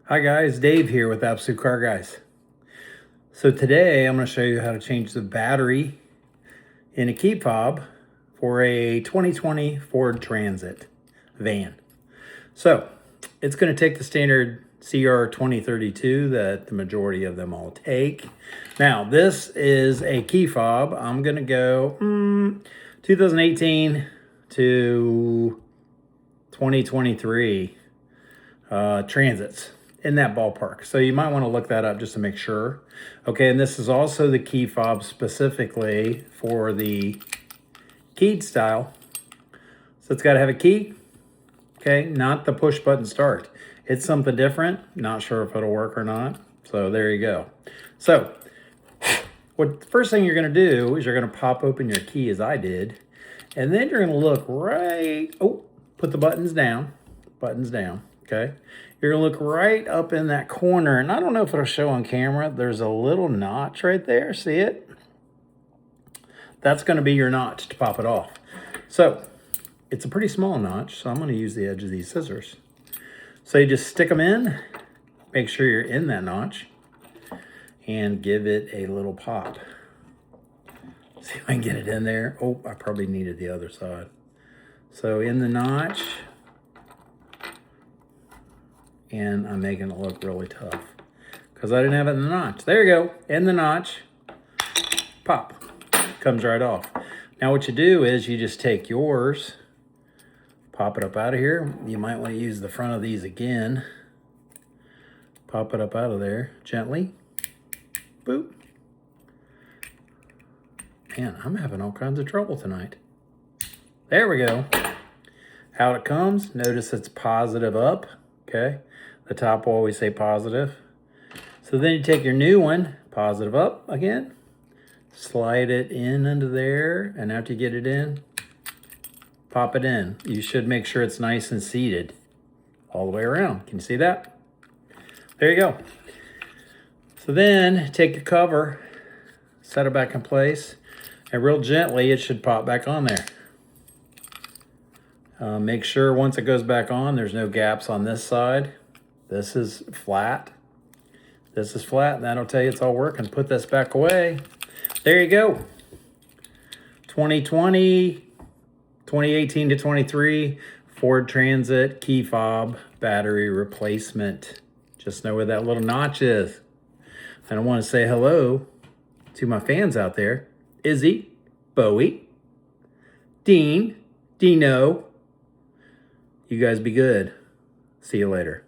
Hi guys, Dave here with Absolute Car Guys. So today I'm going to show you how to change the battery in a key fob for a 2020 Ford Transit van. So it's going to take the standard CR 2032 that the majority of them all take. Now this is a key fob. I'm going to go 2018 to 2023 transits in that ballpark. So you might want to look that up just to make sure. Okay, and this is also the key fob specifically for the keyed style. So it's got to have a key, okay, not the push button start. It's something different. Not sure if it'll work or not. So there you go. So what the first thing you're going to do is you're going to pop open your key as I did. And then you're going to look right, put the buttons down, okay? You're gonna look right up in that corner, and I don't know if it'll show on camera, there's a little notch right there, see it? That's gonna be your notch to pop it off. So, it's a pretty small notch, so I'm gonna use the edge of these scissors. So you just stick them in, make sure you're in that notch, and give it a little pop. See if I can get it in there. Oh, I probably needed the other side. So in the notch, and I'm making it look really tough because I didn't have it in the notch. There you go, in the notch, pop, comes right off. Now what you do is you just take yours, pop it up out of here. You might want to use the front of these again. Pop it up out of there gently, boop. Man, I'm having all kinds of trouble tonight. There we go. Out it comes, notice it's positive up, okay? The top will always say positive. So then you take your new one, positive up again, slide it in under there, and after you get it in, pop it in. You should make sure it's nice and seated all the way around. Can you see that? There you go. So then take your cover, set it back in place, and real gently it should pop back on there. Make sure once it goes back on, there's no gaps on this side. This is flat. This is flat, and that'll tell you it's all working. Put this back away. There you go. 2020, 2018 to 23, Ford Transit key fob battery replacement. Just know where that little notch is. And I want to say hello to my fans out there. Izzy, Bowie, Dean, Dino. You guys be good. See you later.